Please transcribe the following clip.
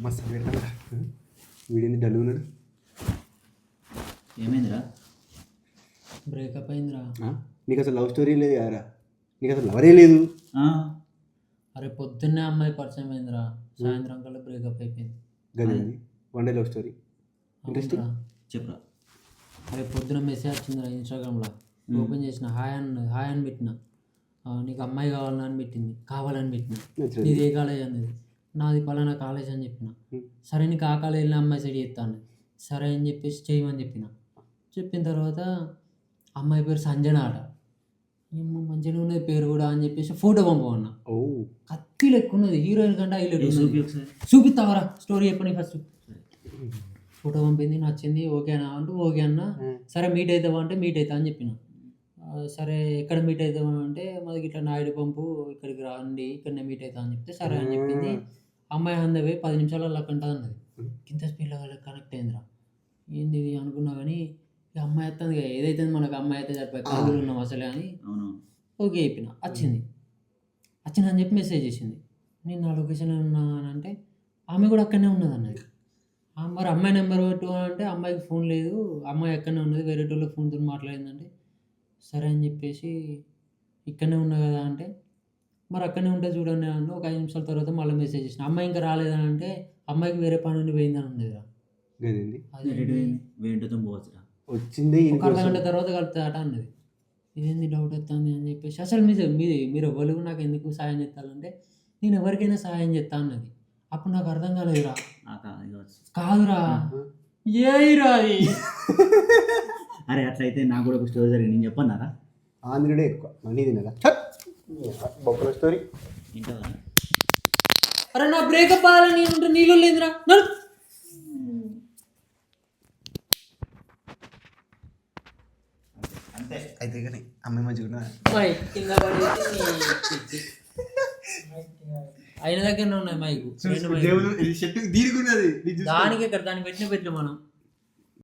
మస్తు పెడతా వీడింది డల్లు ఉన్నాడు. ఏమైందిరా? బ్రేకప్ అయిందిరా. నీకు అసలు లవ్ స్టోరీ లేదు యారా, నీకు అసలు లవరే లేదు. అరే పొద్దున్నే అమ్మాయి పరిచయం అయిందిరా, సాయంత్రం కల్లా బ్రేకప్ అయిపోయింది. గది one day love story. Interesting చెప్పురా. అరే పొద్దున మెసేజ్ వచ్చిందిరా ఇన్స్టాగ్రామ్లో, ఓపెన్ చేసిన హాయ్ అని పెట్టిన, నీకు అమ్మాయి కావాలని అని పెట్టింది, కావాలని పెట్టిన, నీది ఏ కాలేజ్ అనేది, నాది పలానా కాలేజ్ అని చెప్పిన. సరే నీకు ఆ కాలేజ్ వెళ్ళిన అమ్మాయి సైడ్ చెప్తాను, సరే అని చెప్పేసి చేయమని చెప్పిన తర్వాత అమ్మాయి పేరు సంజన ఆట, మంచిగా ఉన్నది పేరు కూడా అని చెప్పేసి ఫోటో పంపమన్నా. కత్తి లెక్క ఉన్నది, హీరోయిన్ కంటే హైలైట్ ఉన్నది. చూపిస్తావరా స్టోరీ చెప్పని ఫస్ట్. ఫోటో పంపింది, నచ్చింది, ఓకేనా అంటూ ఓకే అన్న. సరే మీట్ అవుతావా అంటే మీట్ అవుతా అని చెప్పిన. సరే ఎక్కడ మీట్ అవుతావా అంటే మాది ఇట్లా నాయుడు పంపు ఇక్కడికి రండి, ఇక్కడనే మీట్ అవుతా అని చెప్తే సరే అని చెప్పింది. అమ్మాయి అందవే 10 నిమిషాలలో అక్కడ అన్నది. కింద స్పీడ్లో కనెక్ట్ అయిందిరా. ఏంది ఇది అనుకున్నా కానీ ఇక అమ్మాయి వస్తుంది, ఏదైతే మనకు అమ్మాయి అయితే సరిపోయి కాళ్ళు ఉన్నాం అసలే అని ఓకే చెప్పిన. వచ్చిందని చెప్పి మెసేజ్ చేసింది. నేను నా లొకేషన్ ఉన్నా అని అంటే ఆమె కూడా అక్కడనే ఉన్నది అన్నది. మరి అమ్మాయి నెంబర్ పెట్టు అంటే అమ్మాయికి ఫోన్ లేదు, అమ్మాయి ఎక్కడనే ఉన్నది, వేరే వాళ్ళ ఫోన్తో మాట్లాడిందంటే సరే అని చెప్పేసి ఇక్కడనే ఉన్నా కదా అంటే మరి అక్కడనే ఉంటే చూడండి అంటే ఒక 5 నిమిషాల తర్వాత మళ్ళీ మెసేజ్ చేసిన. అమ్మాయి ఇంకా రాలేదని అంటే అమ్మాయికి వేరే పని నుండి పోయిందని ఉండేదిరా. వచ్చింది ఒక అర్ధగంట తర్వాత కలుపుతాట అన్నది. ఇదేంది డౌట్ వస్తుంది అని చెప్పేసి అసలు మీరు ఎవరు నాకు ఎందుకు సాయం చేస్తారంటే నేను ఎవరికైనా సాయం చేస్తా అన్నది. అప్పుడు నాకు అర్థం కాలేదురా. కాదురా ఏరా అరే అట్లయితే నాకు కూడా ఒక స్టోరీ జరిగింది, నేను చెప్పన్నారా? ఆంధ్రుడే ఎక్కువ మనీ తినదా బొక్కల స్టోరీ. అరే నా బ్రేకప్ అవ్వాలని నేను నీళ్ళు లేదురా. అంతే అయితే కానీ అమ్మాయి మంచిగా అయిన దగ్గరనే ఉన్నాయి మైకు, దీనికి దానికి ఇక్కడ దాన్ని పెట్టిన మనం